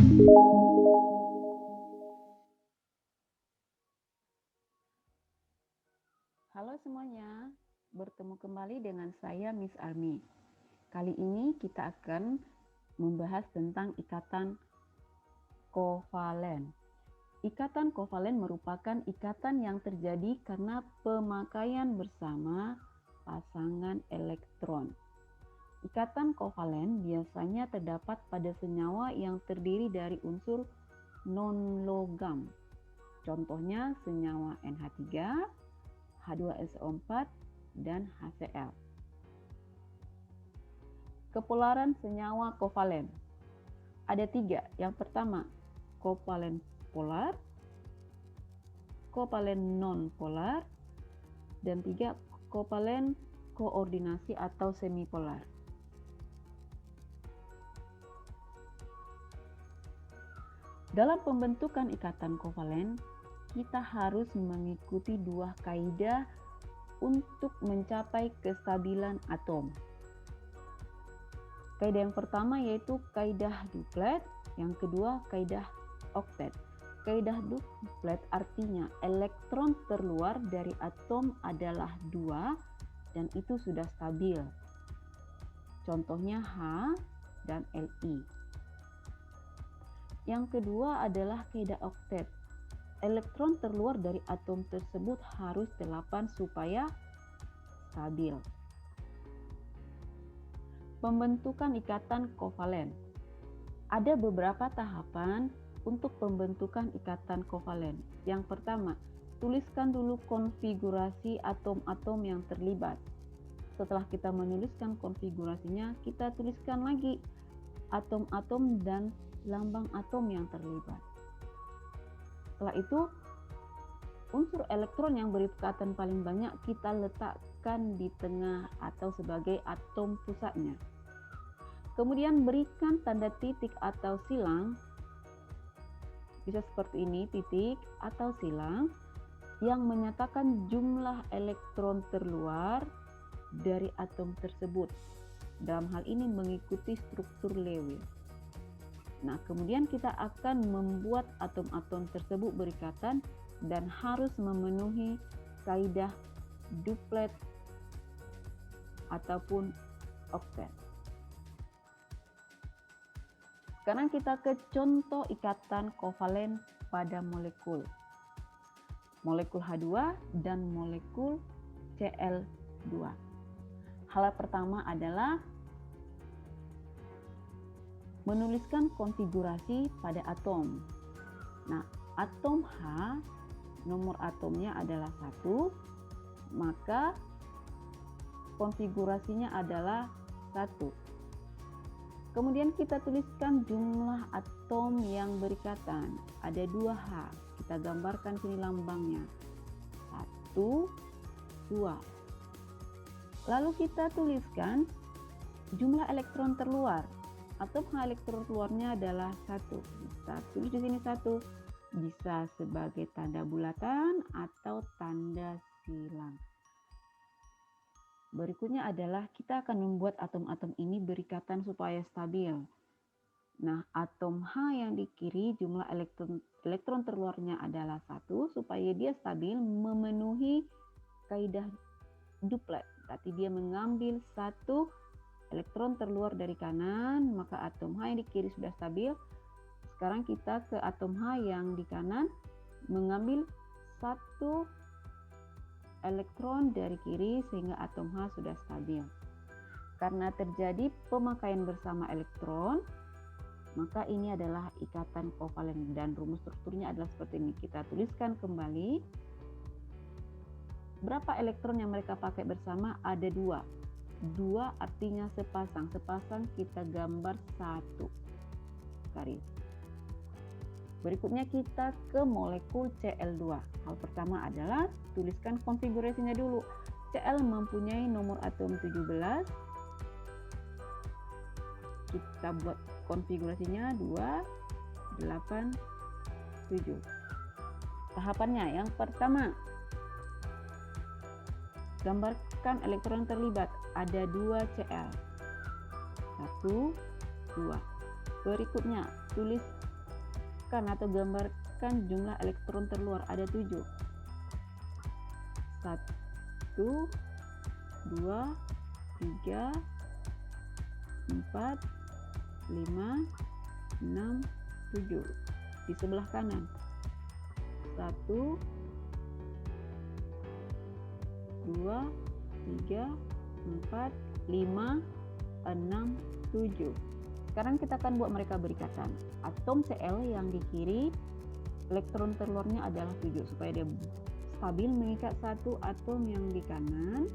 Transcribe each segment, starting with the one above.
Halo semuanya, bertemu kembali dengan saya Miss Army. Kali ini kita akan membahas tentang ikatan kovalen. Ikatan kovalen merupakan ikatan yang terjadi karena pemakaian bersama pasangan elektron. Ikatan kovalen biasanya terdapat pada senyawa yang terdiri dari unsur non-logam. Contohnya senyawa NH3, H2SO4, dan HCl. Kepolaran senyawa kovalen ada 3. Yang pertama, kovalen polar, kovalen non-polar, dan 3, kovalen koordinasi atau semipolar. Dalam pembentukan ikatan kovalen, kita harus mengikuti 2 kaidah untuk mencapai kestabilan atom. Kaidah yang pertama yaitu kaidah duplet, yang kedua kaidah oktet. Kaidah duplet artinya elektron terluar dari atom adalah 2 dan itu sudah stabil. Contohnya H dan Li. Yang kedua adalah kaidah oktet. Elektron terluar dari atom tersebut harus 8 supaya stabil. Pembentukan ikatan kovalen. Ada beberapa tahapan untuk pembentukan ikatan kovalen. Yang pertama, tuliskan dulu konfigurasi atom-atom yang terlibat. Setelah kita menuliskan konfigurasinya, kita tuliskan lagi atom-atom dan lambang atom yang terlibat. Setelah itu, unsur elektron yang berikatan paling banyak kita letakkan di tengah atau sebagai atom pusatnya. Kemudian berikan tanda titik atau silang, bisa seperti ini, titik atau silang, yang menyatakan jumlah elektron terluar dari atom tersebut. Dalam hal ini mengikuti struktur Lewis. Nah, kemudian kita akan membuat atom-atom tersebut berikatan dan harus memenuhi kaidah duplet ataupun oktet. Sekarang kita ke contoh ikatan kovalen pada molekul. Molekul H2 dan molekul Cl2. Hal pertama adalah menuliskan konfigurasi pada atom. Nah, atom H, nomor atomnya adalah 1, maka konfigurasinya adalah 1. Kemudian kita tuliskan jumlah atom yang berikatan. Ada 2H, kita gambarkan sini lambangnya. 1, 2. Lalu kita tuliskan jumlah elektron terluar. Atom H elektron keluarnya adalah 1. Kita tulis di sini 1. Bisa sebagai tanda bulatan atau tanda silang. Berikutnya adalah kita akan membuat atom-atom ini berikatan supaya stabil. Nah, atom H yang di kiri jumlah elektron terluarnya adalah 1 supaya dia stabil memenuhi kaidah duplet. Berarti dia mengambil 1 elektron terluar dari kanan, maka atom H yang di kiri sudah stabil. Sekarang kita ke atom H yang di kanan, mengambil 1 elektron dari kiri sehingga atom H sudah stabil. Karena terjadi pemakaian bersama elektron, maka ini adalah ikatan kovalen dan rumus strukturnya adalah seperti ini. Kita tuliskan kembali. Berapa elektron yang mereka pakai bersama? Ada 2. 2 artinya sepasang. Sepasang kita gambar 1 garis. Berikutnya kita ke molekul Cl2. Hal pertama adalah tuliskan konfigurasinya dulu. Cl mempunyai nomor atom 17. Kita buat konfigurasinya 2, 8, 7. Tahapannya yang pertama, gambarkan elektron terlibat. Ada 2 Cl. 1, 2. Berikutnya tulis tuliskan atau gambarkan jumlah elektron terluar. Ada 7. 1, 2, 3, 4, 5, 6, 7. Di sebelah kanan 1, 2, 3, 4, 5, 6, 7. Sekarang kita akan buat mereka berikatan. Atom Cl yang di kiri, elektron terluarnya adalah 7. Supaya dia stabil mengikat satu atom yang di kanan.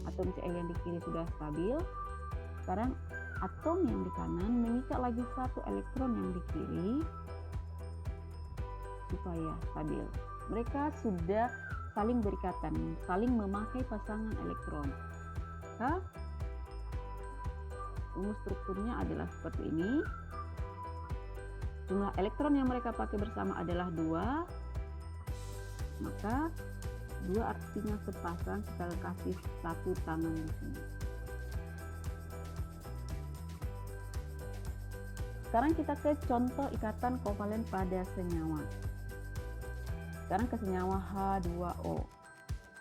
Atom Cl yang di kiri sudah stabil. Sekarang atom yang di kanan mengikat lagi satu elektron yang di kiri supaya stabil. Mereka sudah saling berikatan, saling memakai pasangan elektron. Maka rumus strukturnya adalah seperti ini. Jumlah elektron yang mereka pakai bersama adalah 2. Maka 2 artinya sepasang, kita kasih satu tangan di sini. Sekarang kita ke contoh ikatan kovalen pada senyawa. Sekarang ke senyawa H2O.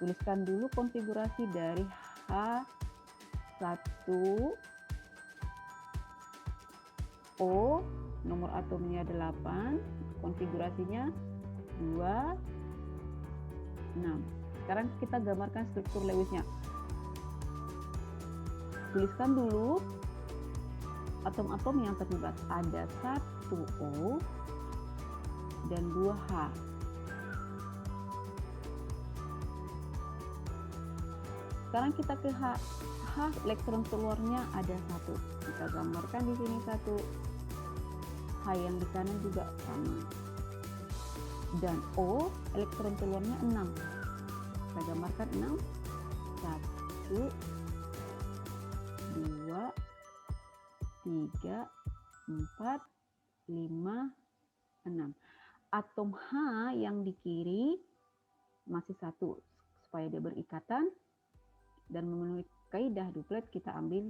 Tuliskan dulu konfigurasi dari H1O, nomor atomnya 8, konfigurasinya 2, 6. Sekarang kita gambarkan struktur Lewisnya. Tuliskan dulu atom-atom yang terlibat. Ada 1O dan 2H. Sekarang kita ke H. Elektron keluarnya ada 1. Kita gambarkan di sini 1. H yang di kanan juga sama. Dan O, elektron keluarnya 6. Kita gambarkan 6. 1, 2, 3, 4, 5, 6. Atom H yang di kiri masih 1. Supaya dia berikatan dan memenuhi kaidah duplet, kita ambil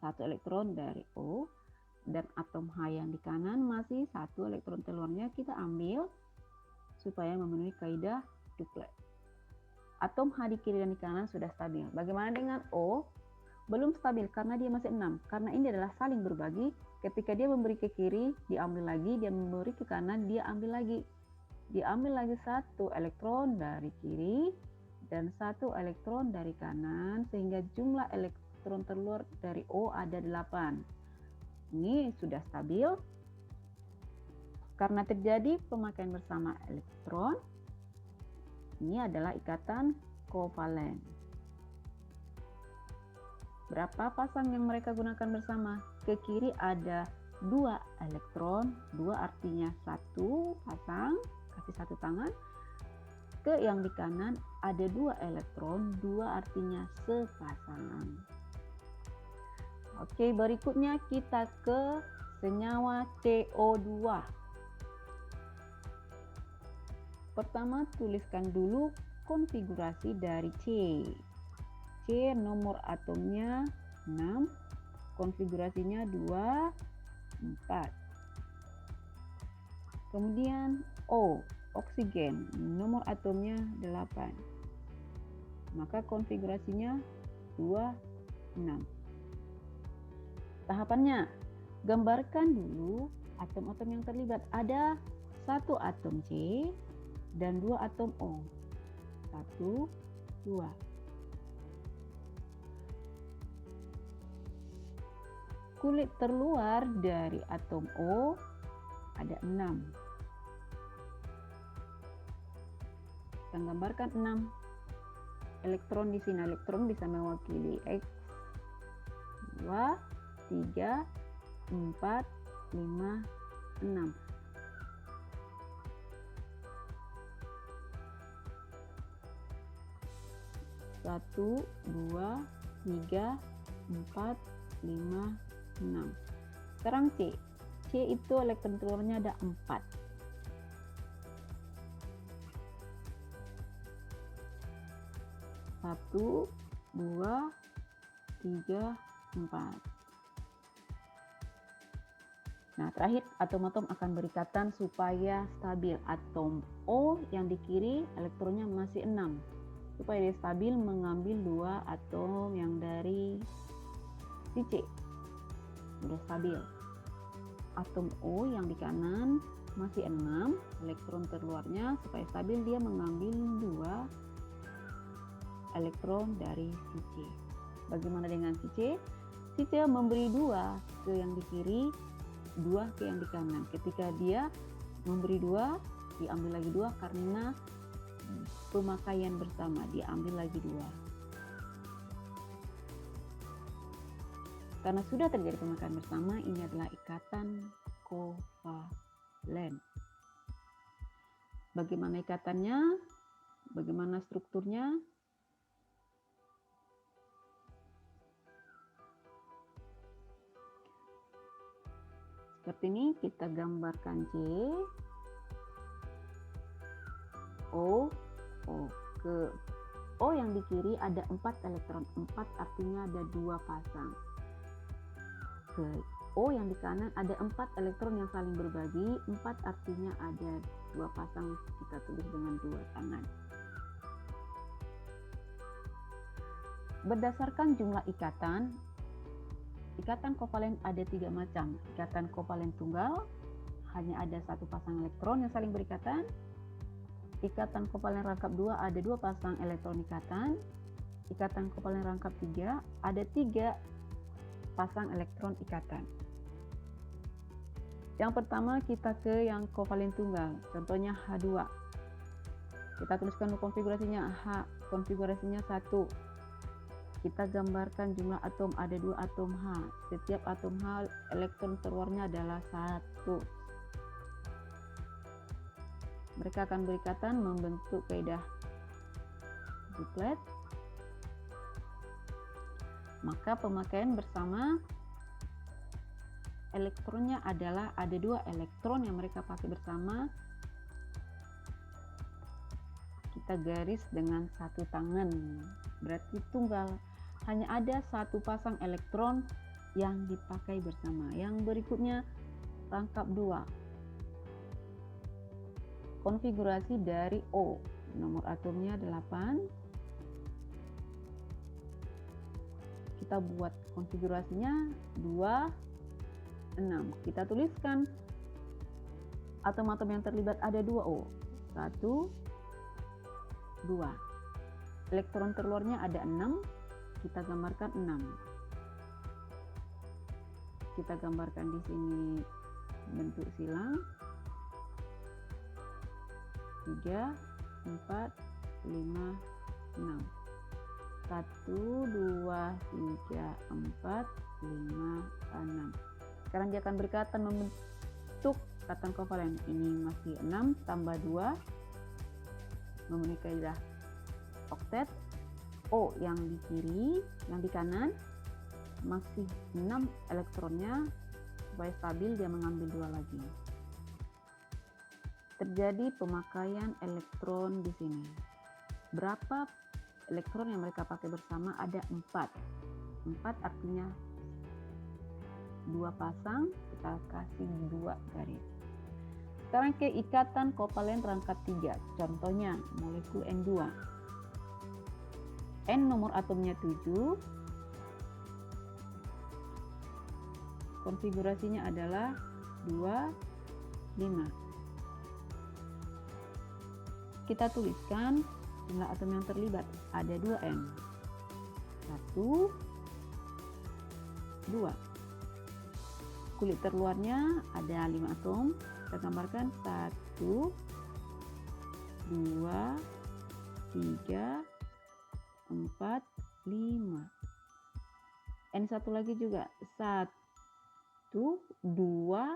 1 elektron dari O. Dan atom H yang di kanan masih 1 elektron keluarnya, kita ambil supaya memenuhi kaidah duplet. Atom H di kiri dan di kanan sudah stabil. Bagaimana dengan O? Belum stabil karena dia masih 6. Karena ini adalah saling berbagi. Ketika dia memberi ke kiri, diambil lagi. Dia memberi ke kanan, dia ambil lagi. Diambil lagi 1 elektron dari kiri dan 1 elektron dari kanan, sehingga jumlah elektron terluar dari O ada 8. Ini sudah stabil. Karena terjadi pemakaian bersama elektron, ini adalah ikatan kovalen. Berapa pasang yang mereka gunakan bersama? Ke kiri ada 2 elektron, 2 artinya 1 pasang, kasih 1 tangan. Ke yang di kanan ada 2 elektron, 2 artinya sepasang. Oke, berikutnya kita ke senyawa CO2. Pertama, tuliskan dulu konfigurasi dari C. C nomor atomnya 6, konfigurasinya 2, 4. Kemudian O, oksigen, nomor atomnya 8. Maka konfigurasinya 2, 6. Tahapannya, gambarkan dulu atom-atom yang terlibat. Ada 1 atom C dan 2 atom O. 1, 2. Kulit terluar dari atom O ada 6. Kita gambarkan 6 elektron di sini. Elektron bisa mewakili X, 2, 3, 4, 5, 6. Satu, 2, 3, 4, 5, 6. Sekarang C. C itu elektron keluarnya ada 4. Satu, 2, 3, 4. Nah, terakhir atom-atom akan berikatan supaya stabil. Atom O yang di kiri elektronnya masih 6. Supaya dia stabil mengambil 2 atom yang dari si C. Sudah stabil. Atom O yang di kanan masih 6, elektron terluarnya supaya stabil dia mengambil 2 elektron dari si C. Bagaimana dengan si C? Si C memberi 2 ke yang di kiri, 2 ke yang di kanan. Ketika dia memberi 2, diambil lagi 2 karena pemakaian bersama, diambil lagi 2. Karena sudah terjadi pemakaian bersama, ini adalah ikatan kovalen. Bagaimana ikatannya? Bagaimana strukturnya? Seperti ini kita gambarkan C, O, ke O yang di kiri ada 4 elektron, 4 artinya ada 2 pasang. Ke O yang di kanan ada 4 elektron yang saling berbagi, 4 artinya ada 2 pasang, kita tulis dengan 2 tangan. Berdasarkan jumlah ikatan kovalen ada 3 macam. Ikatan kovalen tunggal, hanya ada 1 pasang elektron yang saling berikatan. Ikatan kovalen rangkap 2 ada 2 pasang elektron ikatan. Ikatan kovalen rangkap 3 ada 3 pasang elektron ikatan. Yang pertama kita ke yang kovalen tunggal, contohnya H2. Kita tuliskan dulu konfigurasinya. H, konfigurasinya 1. Kita gambarkan jumlah atom, ada 2 atom H. Setiap atom H elektron terluarnya adalah 1. Mereka akan berikatan membentuk kaidah duplet. Maka pemakaian bersama elektronnya adalah ada 2 elektron yang mereka pakai bersama. Kita garis dengan 1 tangan, berarti tunggal. Hanya ada 1 pasang elektron yang dipakai bersama. Yang berikutnya rangkap 2. Konfigurasi dari O, nomor atomnya 8. Kita buat konfigurasinya 2, 6. Kita tuliskan atom-atom yang terlibat ada 2 O. 1, 2. Elektron terluarnya ada 6. Kita gambarkan 6. Kita gambarkan di sini bentuk silang. 3, 4, 5, 6. 1, 2, 3, 4, 5, 6. Sekarang dia akan berikatan membentuk ikatan kovalen. Ini masih 6 tambah 2 memenuhi kaidah oktet. O yang di kiri, yang di kanan masih 6 elektronnya, supaya stabil dia mengambil 2 lagi. Terjadi pemakaian elektron di sini. Berapa elektron yang mereka pakai bersama? Ada 4. 4 artinya 2 pasang, kita kasih 2 garis. Sekarang ke ikatan kovalen rangkap 3. Contohnya molekul N2. N nomor atomnya 7. Konfigurasinya adalah 2, 5. Kita tuliskan jumlah atom yang terlibat. Ada 2N. 1, 2. Kulit terluarnya ada 5 atom. Kita gambarkan 1, 2, 3, 4, 5. N satu lagi juga 1, 2,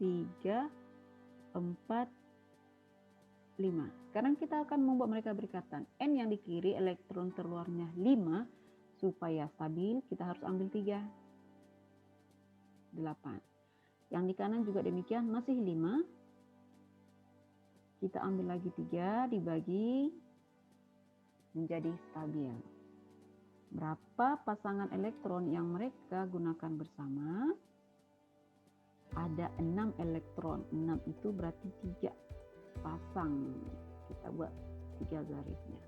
3, 4, 5. Sekarang kita akan membuat mereka berikatan. N yang di kiri elektron terluarnya 5. Supaya stabil kita harus ambil 3. 8. Yang di kanan juga demikian, masih 5. Kita ambil lagi 3, dibagi menjadi stabil. Berapa pasangan elektron yang mereka gunakan bersama? ada 6 elektron. 6 itu berarti 3 pasang. Kita buat 3 garisnya.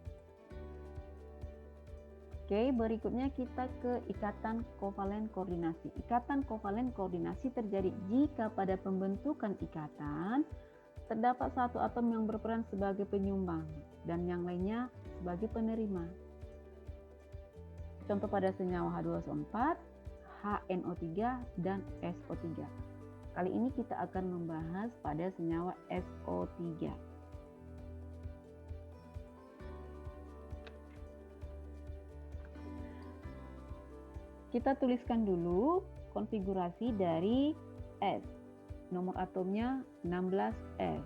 Oke, berikutnya kita ke ikatan kovalen koordinasi. Ikatan kovalen koordinasi terjadi jika pada pembentukan ikatan terdapat satu atom yang berperan sebagai penyumbang dan yang lainnya sebagai penerima. Contoh pada senyawa H2SO4, HNO3, dan SO3. Kali ini kita akan membahas pada senyawa SO3. Kita tuliskan dulu konfigurasi dari S. Nomor atomnya 16S.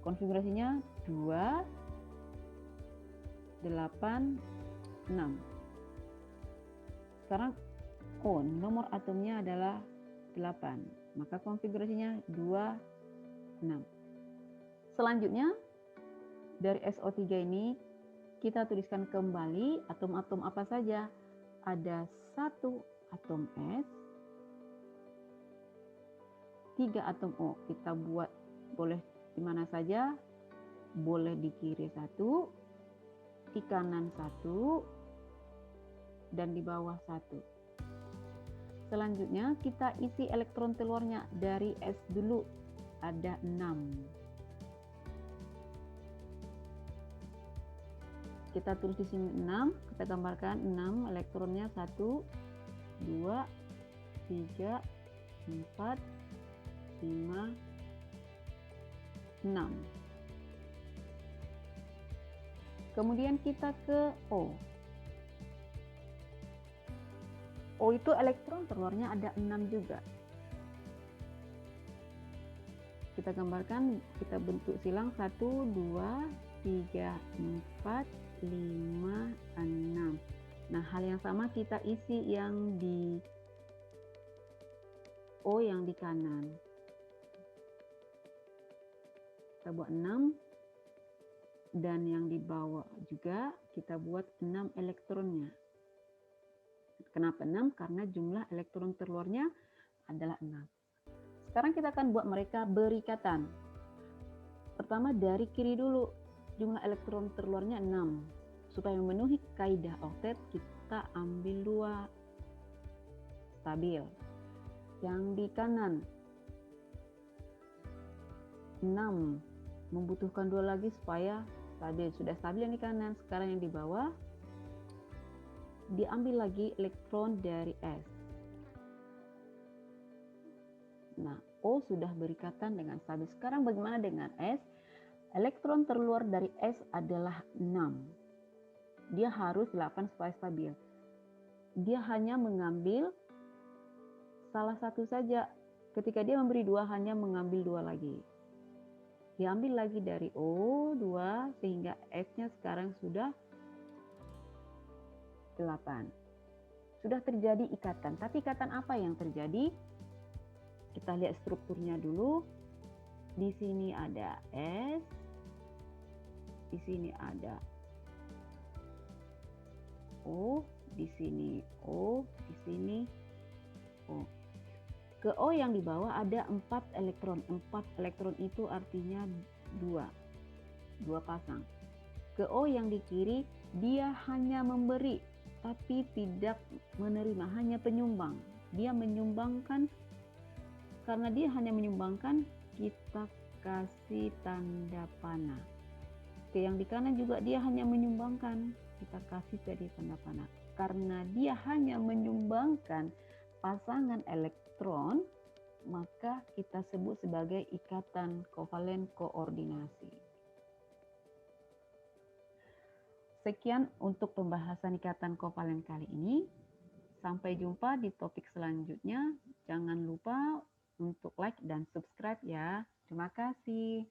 Konfigurasinya 2, 8, 6. Sekarang O, nomor atomnya adalah 8. Maka konfigurasinya 2, 6. Selanjutnya, dari SO3 ini kita tuliskan kembali atom-atom apa saja. Ada 1 atom S, 3 atom O. Kita buat boleh di mana saja, boleh di kiri 1, di kanan 1, dan di bawah 1. Selanjutnya kita isi elektron telurnya. Dari S dulu ada 6. Kita tulis di sini 6, kita gambarkan 6 elektronnya 1, 2, 3, 4, 5, 6. Kemudian kita ke O. O itu elektron telurnya ada 6 juga. Kita gambarkan, kita bentuk silang 1, 2, 3, 4, 5, 6. Nah, hal yang sama kita isi yang di O yang di kanan. Kita buat 6. Dan yang di bawah juga kita buat 6 elektronnya. Kenapa 6? Karena jumlah elektron telurnya adalah 6. Sekarang kita akan buat mereka berikatan. Pertama dari kiri dulu. Jumlah elektron telurnya 6. Supaya memenuhi kaidah oktet, kita ambil 2. Stabil. Yang di kanan 6. Membutuhkan 2 lagi supaya stabil. Sudah stabil yang di kanan. Sekarang yang di bawah diambil lagi elektron dari S. Nah, O sudah berikatan dengan stabil. Sekarang bagaimana dengan S? Elektron terluar dari S adalah 6. Dia harus 8 supaya stabil. Dia hanya mengambil salah satu saja. Ketika dia memberi 2, hanya mengambil 2 lagi. Diambil lagi dari O, 2, sehingga S-nya sekarang sudah 8. Sudah terjadi ikatan. Tapi ikatan apa yang terjadi? Kita lihat strukturnya dulu. Di sini ada S. Di sini ada O, di sini O, di sini O. Ke O yang di bawah ada 4 elektron. 4 elektron itu artinya 2 pasang. Ke O yang di kiri, dia hanya memberi, tapi tidak menerima, hanya penyumbang. Dia menyumbangkan, karena dia hanya menyumbangkan, kita kasih tanda panah. Oke, yang di kanan juga dia hanya menyumbangkan, kita kasih jadi tanda panah. Karena dia hanya menyumbangkan pasangan elektron, maka kita sebut sebagai ikatan kovalen koordinasi. Sekian untuk pembahasan ikatan kovalen kali ini. Sampai jumpa di topik selanjutnya. Jangan lupa untuk like dan subscribe ya. Terima kasih.